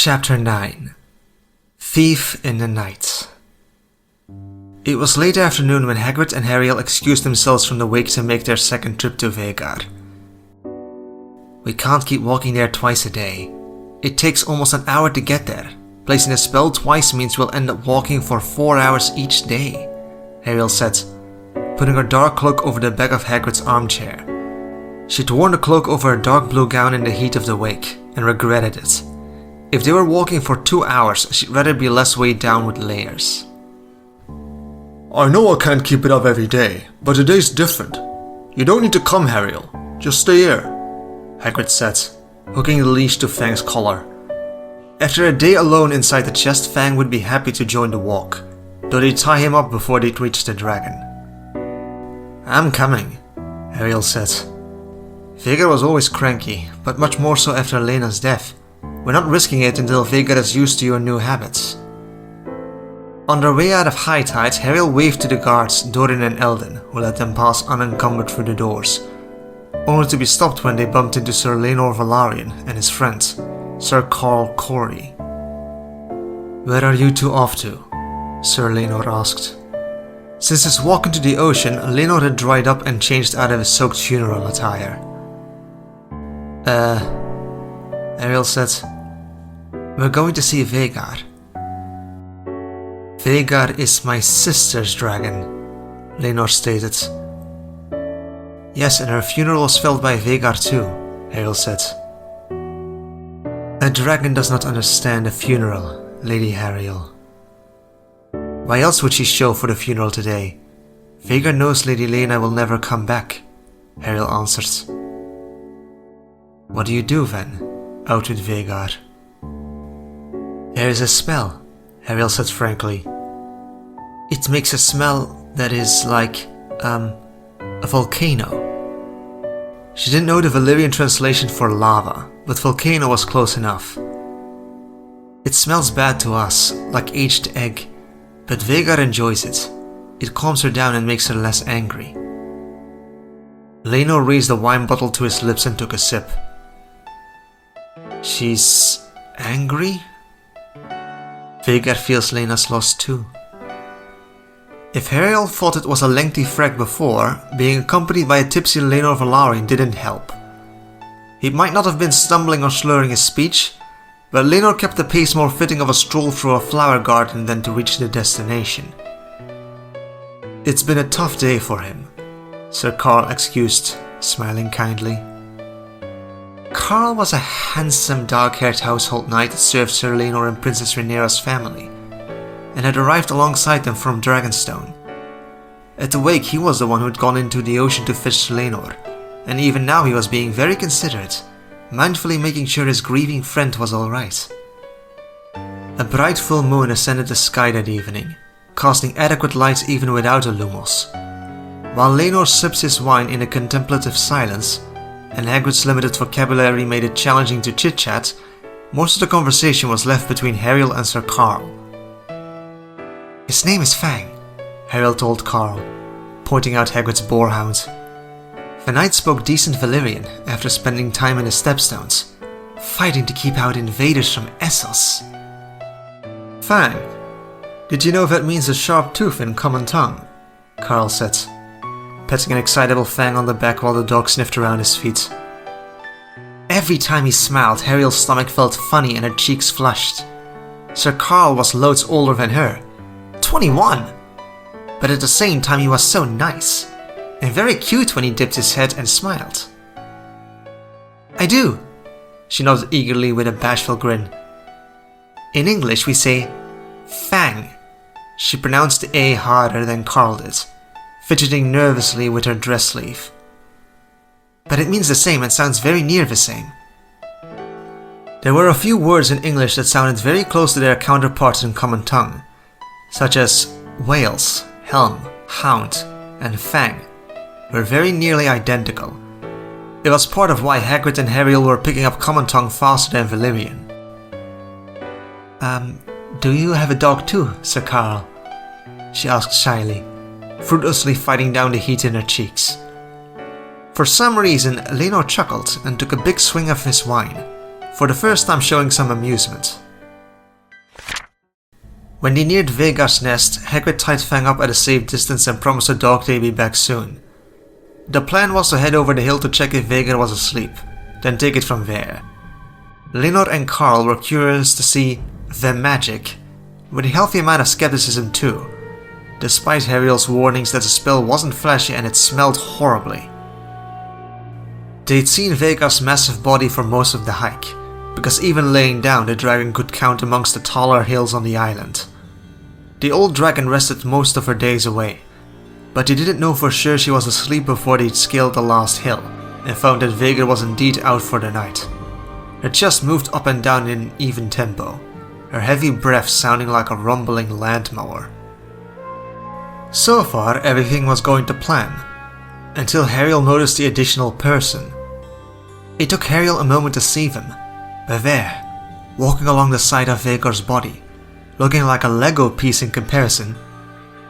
Chapter 9 Thief in the Night. It was late afternoon when Hagrid and Ariel excused themselves from the wake to make their second trip to Vhagar. We can't keep walking there twice a day. It takes almost an hour to get there. Placing a spell twice means we'll end up walking for 4 hours each day, Ariel said, putting her dark cloak over the back of Hagrid's armchair. She'd worn the cloak over her dark blue gown in the heat of the wake, and regretted it. If they were walking for 2 hours, she'd rather be less weighed down with layers. I know I can't keep it up every day, but today's different. You don't need to come, Ariel. Just stay here, Hagrid said, hooking the leash to Fang's collar. After a day alone inside the chest, Fang would be happy to join the walk, though they'd tie him up before they'd reach the dragon. I'm coming, Ariel said. Vhagar was always cranky, but much more so after Lena's death. We're not risking it until Vhagar is used to your new habits. On their way out of high tide, Ariel waved to the guards, Dorin and Eldon, who let them pass unencumbered through the doors, only to be stopped when they bumped into Sir Lenor Velaryon and his friend, Sir Carl Corey. Where are you two off to? Sir Lenor asked. Since his walk into the ocean, Lenor had dried up and changed out of his soaked funeral attire. Ariel said, we're going to see Vhagar. Vhagar is my sister's dragon, Lenor stated. Yes, and her funeral was felt by Vhagar too, Ariel said. A dragon does not understand a funeral, Lady Ariel. Why else would she show for the funeral today? Vhagar knows Lady Lena will never come back, Ariel answered. What do you do then, out with Vhagar? There is a spell, Ariel said frankly. It makes a smell that is like, a volcano. She didn't know the Valyrian translation for lava, but volcano was close enough. It smells bad to us, like aged egg, but Vhagar enjoys it. It calms her down and makes her less angry. Lenor raised the wine bottle to his lips and took a sip. She's angry? Vhagar feels Lena's loss too. If Ariel thought it was a lengthy frag before, being accompanied by a tipsy Lenor Velaryon didn't help. He might not have been stumbling or slurring his speech, but Lenor kept the pace more fitting of a stroll through a flower garden than to reach the destination. It's been a tough day for him, Sir Carl excused, smiling kindly. Carl was a handsome dark-haired household knight that served Sir Lenor and Princess Rhaenyra's family, and had arrived alongside them from Dragonstone. At the wake, he was the one who had gone into the ocean to fetch Lenor, and even now he was being very considerate, mindfully making sure his grieving friend was alright. A bright full moon ascended the sky that evening, casting adequate light even without a lumos. While Lenor sips his wine in a contemplative silence, and Hagrid's limited vocabulary made it challenging to chit-chat, most of the conversation was left between Ariel and Sir Carl. His name is Fang, Ariel told Carl, pointing out Hagrid's boarhound. The knight spoke decent Valyrian after spending time in the Stepstones, fighting to keep out invaders from Essos. Fang, did you know that means a sharp tooth in common tongue? Carl said, petting an excitable Fang on the back while the dog sniffed around his feet. Every time he smiled, Ariel's stomach felt funny and her cheeks flushed. Sir Carl was loads older than her, 21, but at the same time he was so nice, and very cute when he dipped his head and smiled. I do, she nodded eagerly with a bashful grin. In English we say Fang. She pronounced the A harder than Carl did, fidgeting nervously with her dress sleeve. But it means the same and sounds very near the same. There were a few words in English that sounded very close to their counterparts in common tongue, such as whales, helm, hound, and fang, were very nearly identical. It was part of why Hagrid and Ariel were picking up common tongue faster than Valyrian. Do you have a dog too, Sir Carl? She asked shyly, fruitlessly fighting down the heat in her cheeks. For some reason, Lenor chuckled and took a big swing of his wine, for the first time showing some amusement. When they neared Vhagar's nest, Hagrid tied Fang up at a safe distance and promised the dog they'd be back soon. The plan was to head over the hill to check if Vhagar was asleep, then take it from there. Leonard and Carl were curious to see the magic, with a healthy amount of skepticism too, despite Ariel's warnings that the spell wasn't flashy and it smelled horribly. They'd seen Vhagar's massive body for most of the hike, because even laying down the dragon could count amongst the taller hills on the island. The old dragon rested most of her days away, but they didn't know for sure she was asleep before they'd scaled the last hill, and found that Vhagar was indeed out for the night. Her chest moved up and down in an even tempo, her heavy breath sounding like a rumbling landmower. So far, everything was going to plan, until Ariel noticed the additional person. It took Ariel a moment to see them, but there, walking along the side of Vhagar's body, looking like a Lego piece in comparison,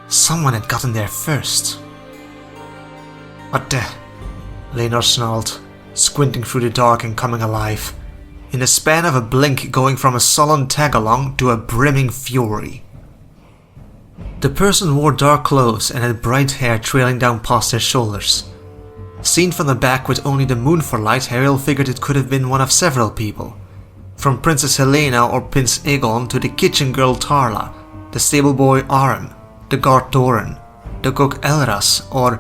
someone had gotten there first. What the? Leonard snarled, squinting through the dark and coming alive, in the span of a blink going from a sullen tag-along to a brimming fury. The person wore dark clothes and had bright hair trailing down past their shoulders. Seen from the back with only the moon for light, Ariel figured it could have been one of several people. From Princess Helena or Prince Aegon to the kitchen girl Tarla, the stable boy Aram, the guard Doran, the cook Elras, or...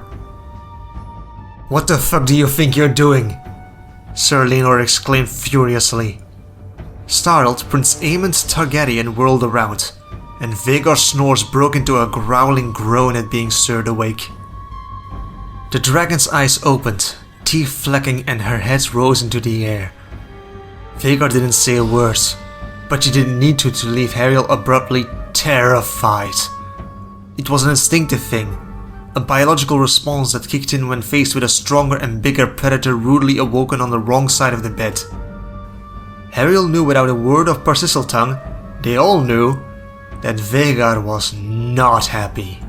"What the fuck do you think you're doing?" Sir Leonor exclaimed furiously. Startled, Prince Aemond Targaryen whirled around, and Vhagar's snores broke into a growling groan at being stirred awake. The dragon's eyes opened, teeth flecking, and her head rose into the air. Vhagar didn't say a word, but she didn't need to leave Ariel abruptly terrified. It was an instinctive thing, a biological response that kicked in when faced with a stronger and bigger predator rudely awoken on the wrong side of the bed. Ariel knew without a word of Parseltongue, they all knew, that Vhagar was not happy.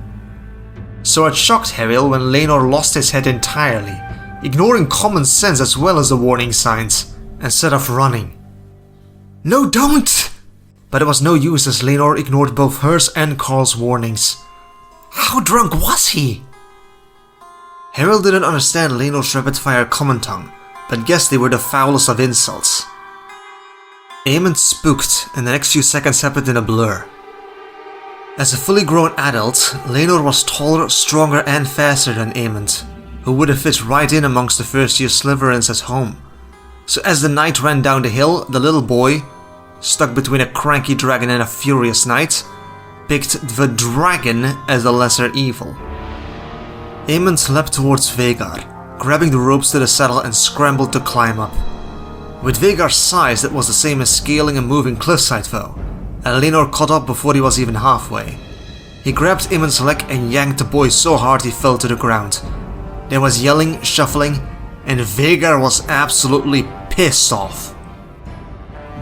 So it shocked Ariel when Laenor lost his head entirely, ignoring common sense as well as the warning signs, and set off running. "No, don't!" But it was no use as Laenor ignored both hers and Carl's warnings. How drunk was he? Ariel didn't understand Laenor's rapid-fire common tongue, but guessed they were the foulest of insults. Aemond spooked, and the next few seconds happened in a blur. As a fully grown adult, Laenor was taller, stronger and faster than Aemond, who would have fit right in amongst the first-year Slytherins at home. So as the night ran down the hill, the little boy, stuck between a cranky dragon and a furious knight, picked the dragon as the lesser evil. Aemond leapt towards Vhagar, grabbing the ropes to the saddle and scrambled to climb up. With Vhagar's size, that was the same as scaling a moving cliffside though, and Laenor caught up before he was even halfway. He grabbed Aemond's leg and yanked the boy so hard he fell to the ground. There was yelling, shuffling, and Vhagar was absolutely pissed off.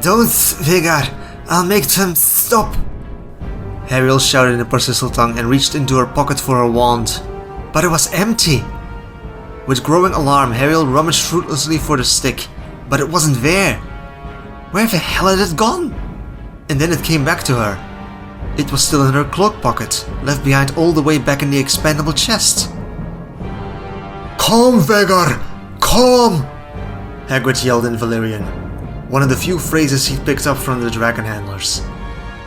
"Don't, Vhagar! I'll make them stop!" Ariel shouted in Parseltongue and reached into her pocket for her wand. But it was empty! With growing alarm, Ariel rummaged fruitlessly for the stick, but it wasn't there. Where the hell had it gone? And then it came back to her. It was still in her cloak pocket, left behind all the way back in the expandable chest. "Calm, Vhagar! Calm!" Hagrid yelled in Valyrian, one of the few phrases he'd picked up from the dragon handlers.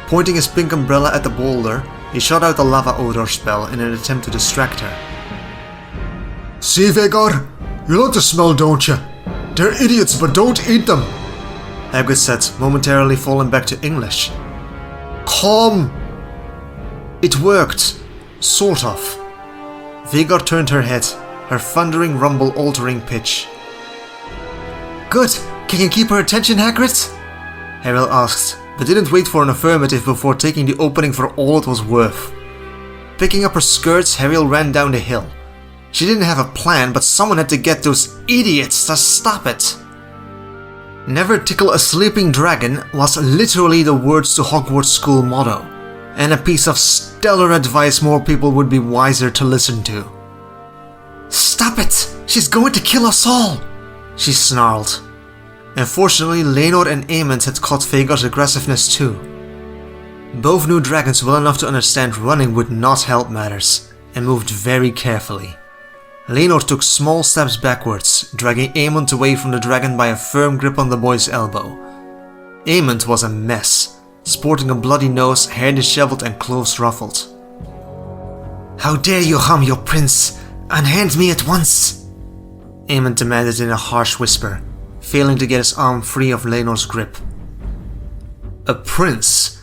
Pointing his pink umbrella at the boulder, he shot out the lava odor spell in an attempt to distract her. "See, Vhagar? You like the smell, don't you? They're idiots, but don't eat them!" Hagrid said, momentarily falling back to English. "Calm!" It worked. Sort of. Vhagar turned her head, her thundering rumble altering pitch. "Good! Can you keep her attention, Hagrid?" Ariel asked, but didn't wait for an affirmative before taking the opening for all it was worth. Picking up her skirts, Ariel ran down the hill. She didn't have a plan, but someone had to get those idiots to stop it. "Never tickle a sleeping dragon" was literally the words to Hogwarts school motto, and a piece of stellar advice more people would be wiser to listen to. "Stop it! She's going to kill us all!" she snarled. Unfortunately, Laenor and Aemond had caught Vhagar's aggressiveness too. Both knew dragons well enough to understand running would not help matters, and moved very carefully. Lenore took small steps backwards, dragging Aemond away from the dragon by a firm grip on the boy's elbow. Aemond was a mess, sporting a bloody nose, hair disheveled and clothes ruffled. "How dare you harm your prince? Unhand me at once!" Aemond demanded in a harsh whisper, failing to get his arm free of Lenore's grip. "A prince?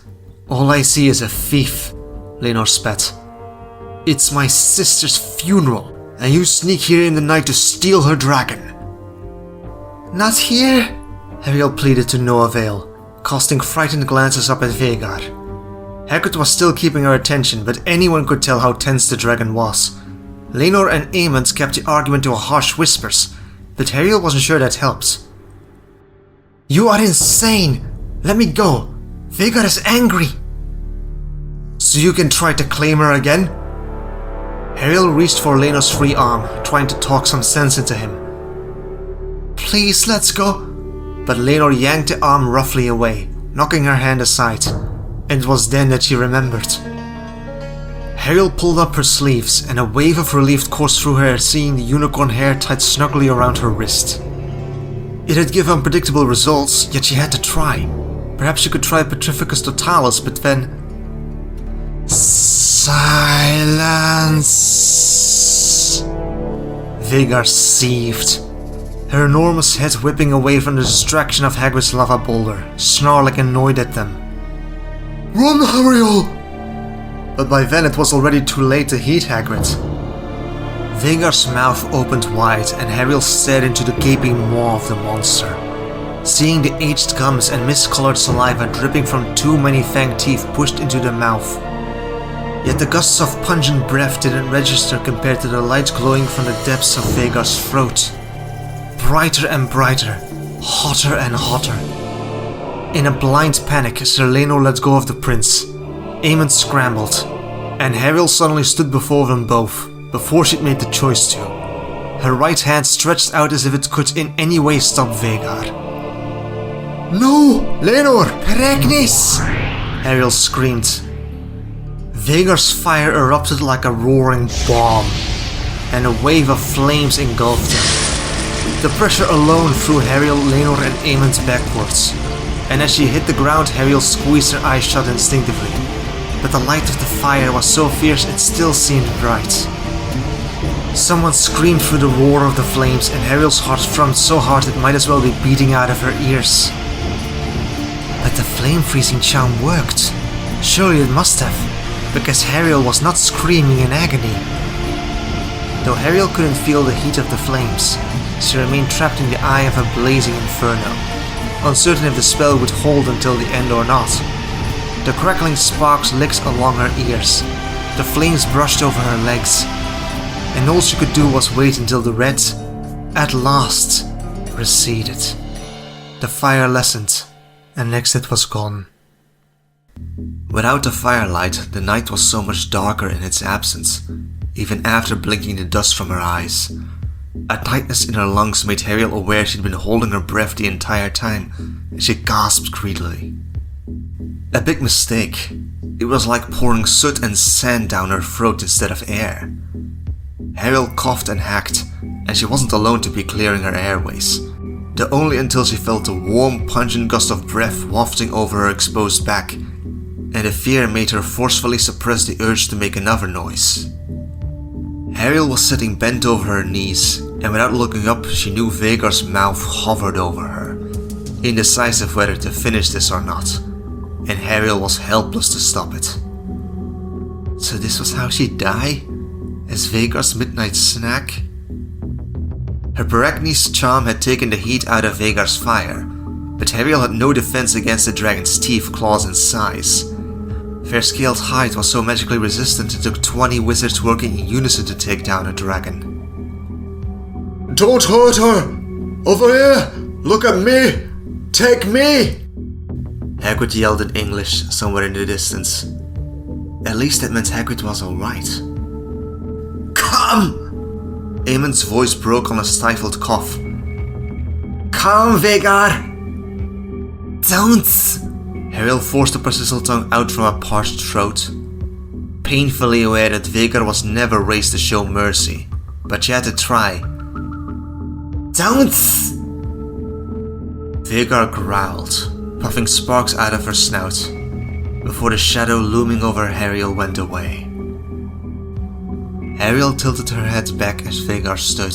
All I see is a thief," Lenore spat. "It's my sister's funeral, and you sneak here in the night to steal her dragon." "Not here," Ariel pleaded to no avail, casting frightened glances up at Vhagar. Hagrid was still keeping her attention, but anyone could tell how tense the dragon was. Lenore and Aemond kept the argument to harsh whispers, but Ariel wasn't sure that helped. "You are insane! Let me go! Vhagar is angry!" "So you can try to claim her again?" Ariel reached for Lenore's free arm, trying to talk some sense into him. "Please, let's go." But Lenore yanked the arm roughly away, knocking her hand aside, and it was then that she remembered. Ariel pulled up her sleeves, and a wave of relief coursed through her at seeing the unicorn hair tied snugly around her wrist. It had given unpredictable results, yet she had to try. Perhaps she could try Petrificus Totalis, but then... Silence! Vhagar seethed, her enormous head whipping away from the distraction of Hagrid's lava boulder, snarling annoyed at them. Run, Ariel! But by then it was already too late to heed Hagrid. Vhagar's mouth opened wide, and Ariel stared into the gaping maw of the monster, seeing the aged gums and mist-colored saliva dripping from too many fanged teeth pushed into the mouth. Yet the gusts of pungent breath didn't register compared to the light glowing from the depths of Vhagar's throat. Brighter and brighter, hotter and hotter. In a blind panic, Sir Lenore let go of the prince. Aemond scrambled, and Ariel suddenly stood before them both, before she'd made the choice to. Her right hand stretched out as if it could in any way stop Vhagar. "No, Lenore! Peregnis!" Ariel screamed. Vhagar's fire erupted like a roaring bomb, and a wave of flames engulfed him. The pressure alone threw Ariel, Lenore and Aemond backwards, and as she hit the ground, Ariel squeezed her eyes shut instinctively, but the light of the fire was so fierce it still seemed bright. Someone screamed through the roar of the flames, and Ariel's heart thrummed so hard it might as well be beating out of her ears. But the flame-freezing charm worked. Surely it must have, because Ariel was not screaming in agony. Though Ariel couldn't feel the heat of the flames, she remained trapped in the eye of a blazing inferno, uncertain if the spell would hold until the end or not. The crackling sparks licked along her ears, the flames brushed over her legs, and all she could do was wait until the red, at last, receded. The fire lessened, and next it was gone. Without the firelight, the night was so much darker in its absence, even after blinking the dust from her eyes. A tightness in her lungs made Ariel aware she'd been holding her breath the entire time, and she gasped greedily. A big mistake. It was like pouring soot and sand down her throat instead of air. Ariel coughed and hacked, and she wasn't alone to be clearing her airways, though only until she felt a warm, pungent gust of breath wafting over her exposed back, and the fear made her forcefully suppress the urge to make another noise. Ariel was sitting bent over her knees, and without looking up, she knew Vhagar's mouth hovered over her, indecisive whether to finish this or not, and Ariel was helpless to stop it. So this was how she'd die? As Vhagar's midnight snack? Her Peregnis charm had taken the heat out of Vhagar's fire, but Ariel had no defense against the dragon's teeth, claws and size. Their scaled hide was so magically resistant it took 20 wizards working in unison to take down a dragon. Don't hurt her! Over here! Look at me! Take me! Hagrid yelled in English somewhere in the distance. At least that meant Hagrid was alright. Come! Aemond's voice broke on a stifled cough. Come, Vhagar! Don't! Ariel forced the persistent tongue out from her parched throat, painfully aware that Vhagar was never raised to show mercy, but she had to try. Don't! Vhagar growled, puffing sparks out of her snout, before the shadow looming over Ariel went away. Ariel tilted her head back as Vhagar stood,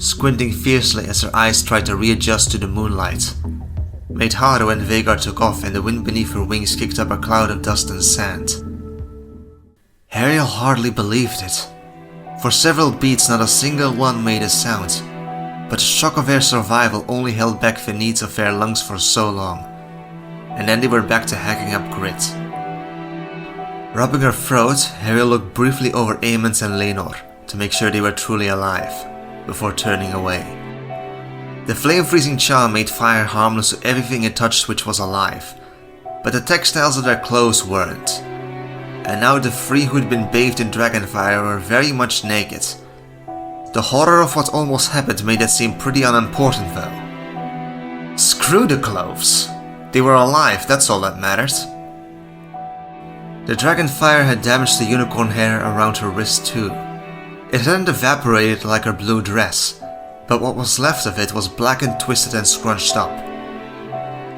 squinting fiercely as her eyes tried to readjust to the moonlight, made harder when Vhagar took off and the wind beneath her wings kicked up a cloud of dust and sand. Ariel hardly believed it. For several beats not a single one made a sound, but the shock of their survival only held back the needs of their lungs for so long, and then they were back to hacking up grit. Rubbing her throat, Ariel looked briefly over Aemond and Laenor to make sure they were truly alive, before turning away. The flame-freezing charm made fire harmless to everything it touched which was alive, but the textiles of their clothes weren't. And now the three who'd been bathed in dragonfire were very much naked. The horror of what almost happened made that seem pretty unimportant though. Screw the clothes. They were alive, that's all that mattered. The dragonfire had damaged the unicorn hair around her wrist too. It hadn't evaporated like her blue dress, but what was left of it was black and twisted and scrunched up.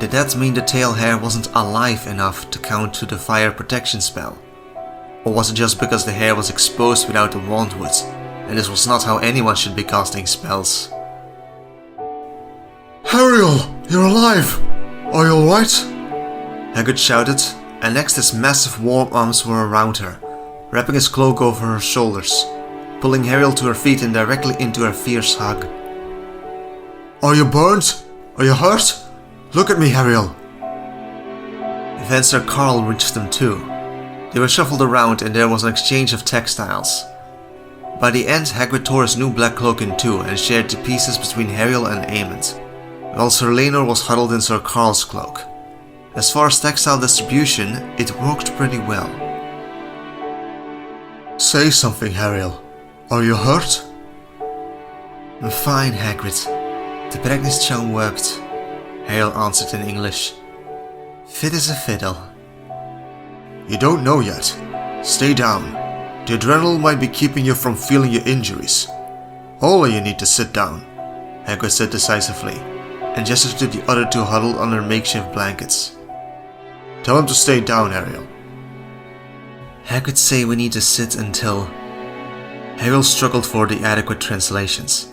Did that mean the tail hair wasn't alive enough to count to the fire protection spell? Or was it just because the hair was exposed without the wand wood, and this was not how anyone should be casting spells? Ariel, you're alive! Are you alright? Hagrid shouted, and next his massive warm arms were around her, wrapping his cloak over her shoulders, pulling Ariel to her feet and directly into her fierce hug. Are you burned? Are you hurt? Look at me, Ariel. Then Sir Carl reached them too. They were shuffled around and there was an exchange of textiles. By the end, Hagrid tore his new black cloak in two and shared the pieces between Ariel and Aemond, while Sir Laenor was huddled in Sir Carl's cloak. As far as textile distribution, it worked pretty well. Say something, Ariel. Are you hurt? I'm fine, Hagrid. The practice charm worked, Ariel answered in English. Fit as a fiddle. You don't know yet. Stay down. The adrenaline might be keeping you from feeling your injuries. All you need to sit down, Hagrid said decisively, and gestured to the other two huddled under makeshift blankets. Tell him to stay down, Ariel. Hagrid say we need to sit until... Ariel struggled for the adequate translations.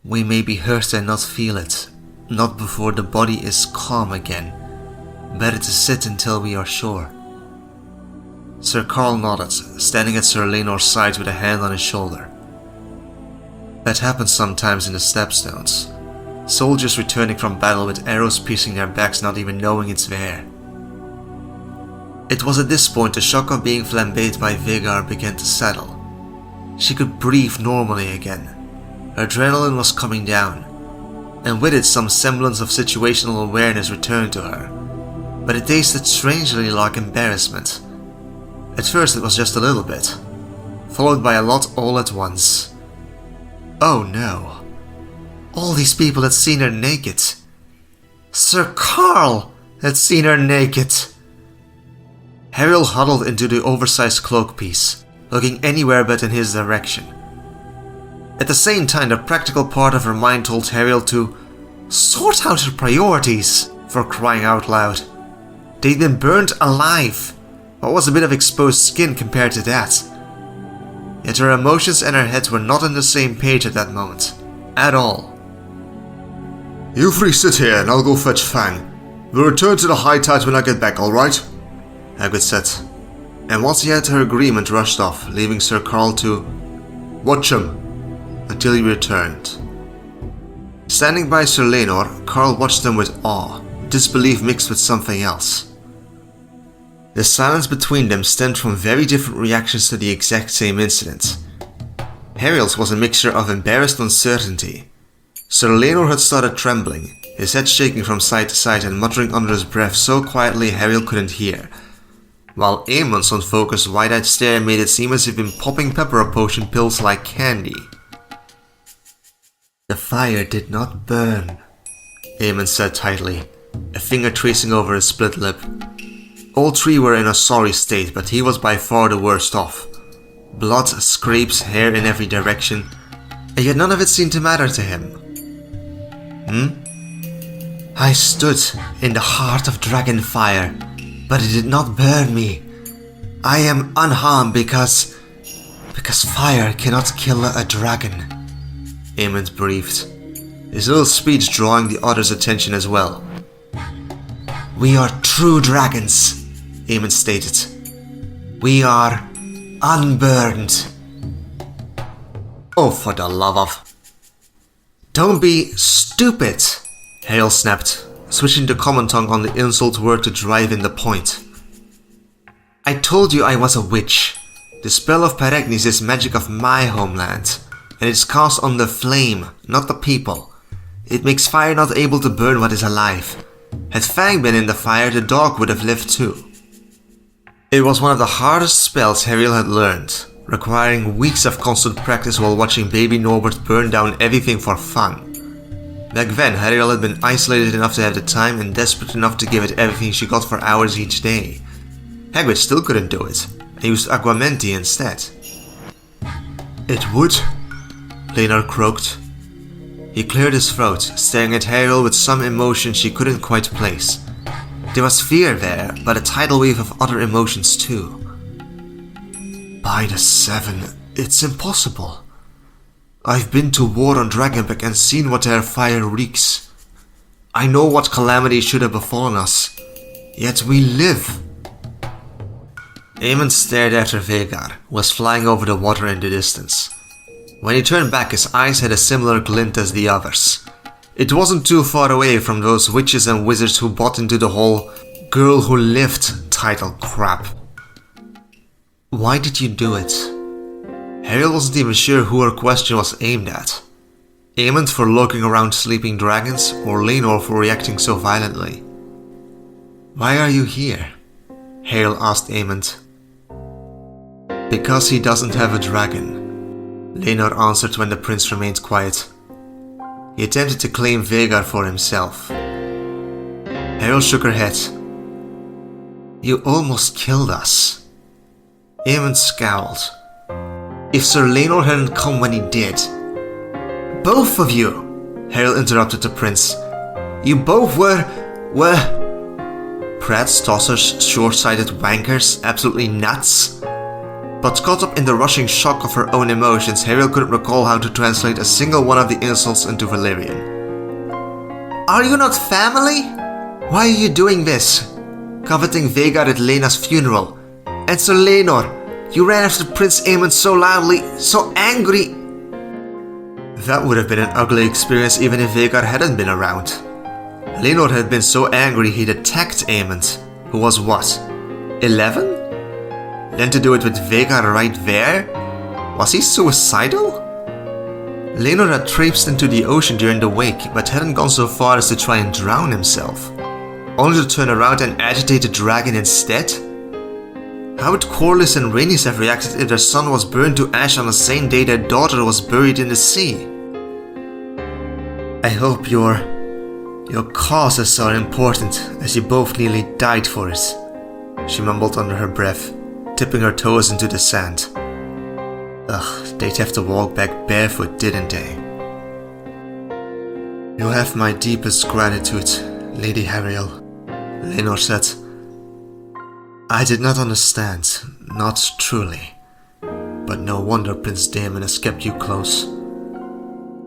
We may be hurt and not feel it, not before the body is calm again. Better to sit until we are sure. Sir Carl nodded, standing at Sir Laenor's side with a hand on his shoulder. That happens sometimes in the Stepstones. Soldiers returning from battle with arrows piercing their backs not even knowing it's there. It was at this point the shock of being flambéed by Vhagar began to settle. She could breathe normally again. Her adrenaline was coming down, and with it some semblance of situational awareness returned to her. But it tasted strangely like embarrassment. At first it was just a little bit, followed by a lot all at once. Oh no. All these people had seen her naked. Sir Carl had seen her naked. Ariel huddled into the oversized cloak piece, looking anywhere but in his direction. At the same time, the practical part of her mind told Ariel to sort out her priorities, for crying out loud. They'd been burnt alive. What was a bit of exposed skin compared to that? Yet her emotions and her head were not on the same page at that moment. At all. You three sit here and I'll go fetch Fang. We'll return to the High Tide when I get back, alright? Hagrid said. And once he had her agreement, rushed off, leaving Sir Carl to watch him until he returned. Standing by Sir Laenor, Carl watched them with awe, disbelief mixed with something else. The silence between them stemmed from very different reactions to the exact same incident. Ariel's was a mixture of embarrassed uncertainty. Sir Laenor had started trembling, his head shaking from side to side and muttering under his breath so quietly Ariel couldn't hear, while Aemond's unfocused wide-eyed stare made it seem as if he'd been popping pepper potion pills like candy. The fire did not burn, Aemond said tightly, a finger tracing over his split lip. All three were in a sorry state, but he was by far the worst off. Blood, scrapes, hair in every direction, and yet none of it seemed to matter to him. I stood in the heart of dragon fire, but it did not burn me. I am unharmed because fire cannot kill a dragon, Aemond breathed, his little speech drawing the others' attention as well. We are true dragons, Aemond stated. We are unburned. Oh, for the love of... Don't be stupid, Hale snapped, switching to common tongue on the insult word to drive in the point. I told you I was a witch. The spell of Peregnis is magic of my homeland, and it's cast on the flame, not the people. It makes fire not able to burn what is alive. Had Fang been in the fire, the dog would have lived too. It was one of the hardest spells Hariel had learned, requiring weeks of constant practice while watching baby Norbert burn down everything for fun. Back then, Hariel had been isolated enough to have the time and desperate enough to give it everything she got for hours each day. Hagrid still couldn't do it, and used Aguamenti instead. It would, Laenor croaked. He cleared his throat, staring at Hariel with some emotion she couldn't quite place. There was fear there, but a tidal wave of other emotions too. By the Seven, it's impossible. I've been to war on Dragonbeck and seen what their fire wreaks. I know what calamity should have befallen us, yet we live. Aemond stared after Vhagar, who was flying over the water in the distance. When he turned back, his eyes had a similar glint as the others. It wasn't too far away from those witches and wizards who bought into the whole girl who lived title crap. Why did you do it? Hariel wasn't even sure who her question was aimed at. Aemond for lurking around sleeping dragons, or Laenor for reacting so violently. Why are you here? Hariel asked Aemond. Because he doesn't have a dragon, Laenor answered when the prince remained quiet. He attempted to claim Vhagar for himself. Hariel shook her head. You almost killed us. Aemond scowled. If Sir Laenor hadn't come when he did... Both of you! Hariel interrupted the prince. You both were... Prats, tossers, short-sighted wankers, absolutely nuts. But caught up in the rushing shock of her own emotions, Hariel couldn't recall how to translate a single one of the insults into Valyrian. Are you not family? Why are you doing this? Coveting Vhagar at Lena's funeral. And Sir Laenor, you ran after Prince Aemond so loudly, so angry. That would have been an ugly experience even if Vhagar hadn't been around. Laenor had been so angry he'd attacked Aemond, who was what, 11? Then to do it with Vhagar right there? Was he suicidal? Laenor had traipsed into the ocean during the wake, but hadn't gone so far as to try and drown himself, only to turn around and agitate the dragon instead? How would Corlys and Rhaenys have reacted if their son was burned to ash on the same day their daughter was buried in the sea? I hope your causes are important, as you both nearly died for it, she mumbled under her breath, tipping her toes into the sand. Ugh, they'd have to walk back barefoot, didn't they? You have my deepest gratitude, Lady Hariel, Laenor said. I did not understand, not truly, but no wonder Prince Daemon has kept you close.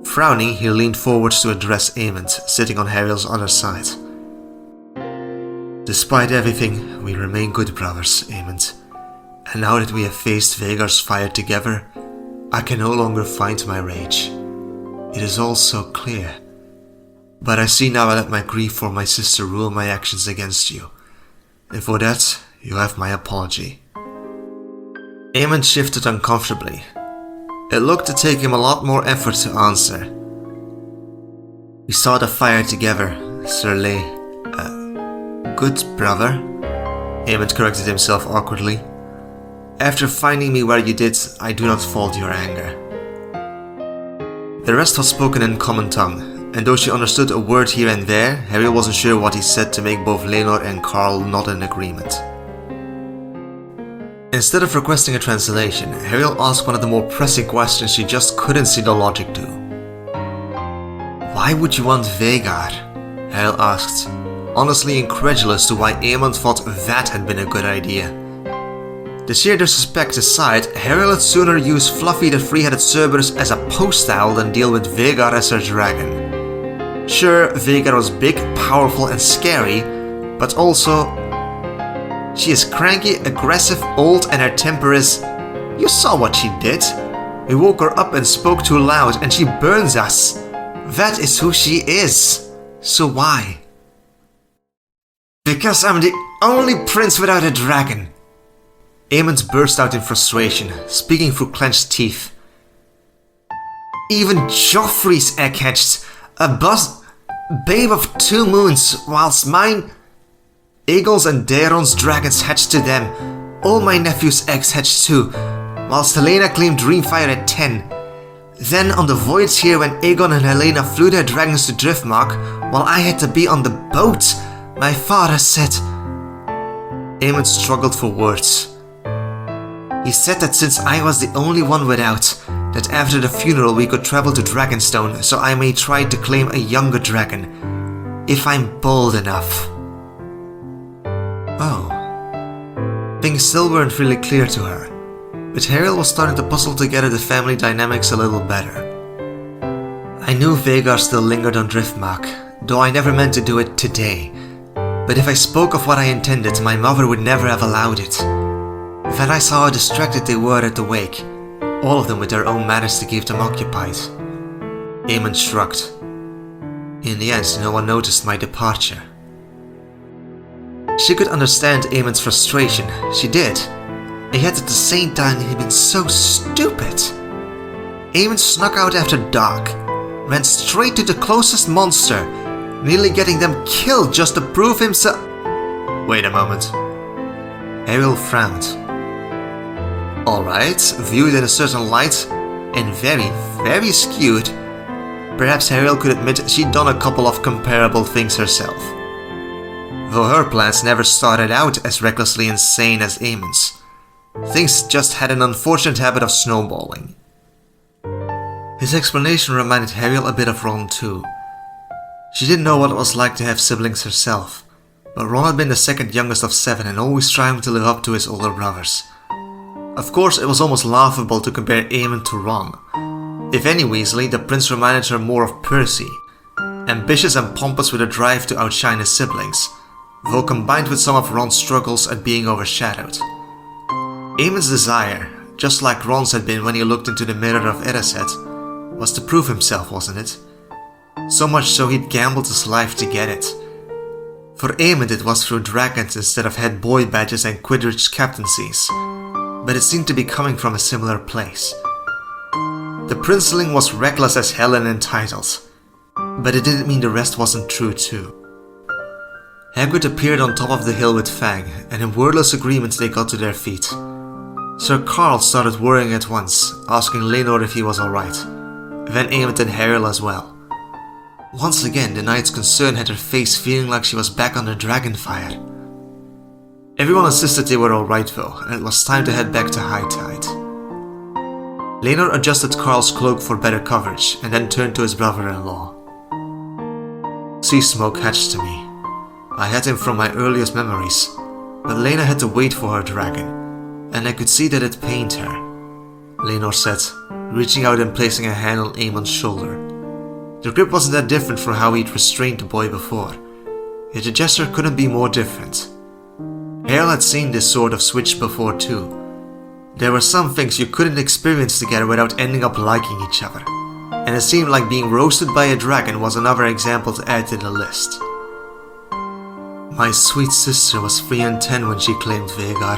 Frowning, he leaned forwards to address Aemond, sitting on Hariel's other side. Despite everything, we remain good brothers, Aemond. And now that we have faced Vhagar's fire together, I can no longer find my rage. It is all so clear. But I see now I let my grief for my sister rule my actions against you. And for that, you have my apology. Aemond shifted uncomfortably. It looked to take him a lot more effort to answer. We saw the fire together, Sir good brother, Aemond corrected himself awkwardly. After finding me where you did, I do not fault your anger. The rest was spoken in common tongue, and though she understood a word here and there, Ariel wasn't sure what he said to make both Lenor and Carl nod in agreement. Instead of requesting a translation, Ariel asked one of the more pressing questions she just couldn't see the logic to. "Why would you want Vhagar?" Ariel asked, honestly incredulous to why Aemon thought that had been a good idea. The sheer disrespect aside, Ariel had sooner use Fluffy the three-headed Cerberus as a post towel than deal with Vhagar as her dragon. Sure, Vhagar was big, powerful and scary, but also... she is cranky, aggressive, old, and her temper is... you saw what she did. We woke her up and spoke too loud and she burns us. That is who she is. So why? Because I'm the only prince without a dragon. Aemon burst out in frustration, speaking through clenched teeth. Even Joffrey's egg hatched, a babe of 2 moons, whilst mine... Aegon's and Daeron's dragons hatched to them. All my nephew's eggs hatched too, whilst Helena claimed Dreamfire at 10. Then on the voyage here when Aegon and Helena flew their dragons to Driftmark, while I had to be on the boat, my father said... Aemon struggled for words. He said that since I was the only one without, that after the funeral we could travel to Dragonstone so I may try to claim a younger dragon, if I'm bold enough. Oh. Things still weren't really clear to her, but Ariel was starting to puzzle together the family dynamics a little better. I knew Vhagar still lingered on Driftmark, though I never meant to do it today, but if I spoke of what I intended, my mother would never have allowed it. Then I saw how distracted they were at the wake, all of them with their own matters to keep them occupied. Aemon shrugged. In the end, no one noticed my departure. She could understand Aemon's frustration, she did. And yet at the same time he'd been so stupid. Aemon snuck out after dark, ran straight to the closest monster, nearly getting them killed just to prove himself... Wait a moment. Ariel frowned. Alright, viewed in a certain light, and very, very skewed, perhaps Ariel could admit she'd done a couple of comparable things herself. Though her plans never started out as recklessly insane as Aemon's. Things just had an unfortunate habit of snowballing. His explanation reminded Ariel a bit of Ron too. She didn't know what it was like to have siblings herself, but Ron had been the second youngest of 7 and always striving to live up to his older brothers. Of course, it was almost laughable to compare Aemon to Ron. If any Weasley, the prince reminded her more of Percy, ambitious and pompous with a drive to outshine his siblings, though combined with some of Ron's struggles at being overshadowed. Aemon's desire, just like Ron's had been when he looked into the mirror of Erised, was to prove himself, wasn't it? So much so he'd gambled his life to get it. For Aemon it was through dragons instead of head boy badges and Quidditch captaincies, but it seemed to be coming from a similar place. The princeling was reckless as hell and entitled, but it didn't mean the rest wasn't true too. Hagrid appeared on top of the hill with Fang, and in wordless agreement they got to their feet. Sir Carl started worrying at once, asking Lenor if he was alright, then Aemon and Ariel as well. Once again, the knight's concern had her face feeling like she was back under Dragonfire. Everyone insisted they were alright though, and it was time to head back to High Tide. Lenor adjusted Carl's cloak for better coverage, and then turned to his brother-in-law. Sea Smoke hatched to me. I had him from my earliest memories, but Lena had to wait for her dragon, and I could see that it pained her, Lenor said, reaching out and placing a hand on Aemon's shoulder. The grip wasn't that different from how he'd restrained the boy before, yet the gesture couldn't be more different. Ariel had seen this sort of switch before too. There were some things you couldn't experience together without ending up liking each other, and it seemed like being roasted by a dragon was another example to add to the list. My sweet sister was 3 and 10 when she claimed Vhagar.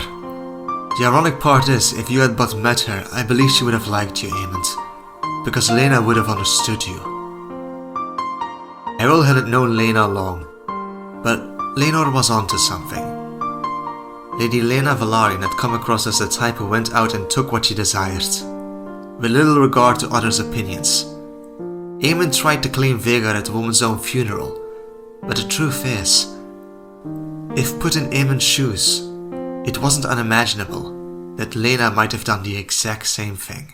The ironic part is, if you had but met her, I believe she would have liked you, Aemon, because Lena would have understood you. Ariel hadn't known Lena long, but Lenor was onto something. Lady Lena Velaryon had come across as the type who went out and took what she desired, with little regard to others' opinions. Eamon tried to claim Vhagar at the woman's own funeral, but the truth is, if put in Eamon's shoes, it wasn't unimaginable that Lena might have done the exact same thing.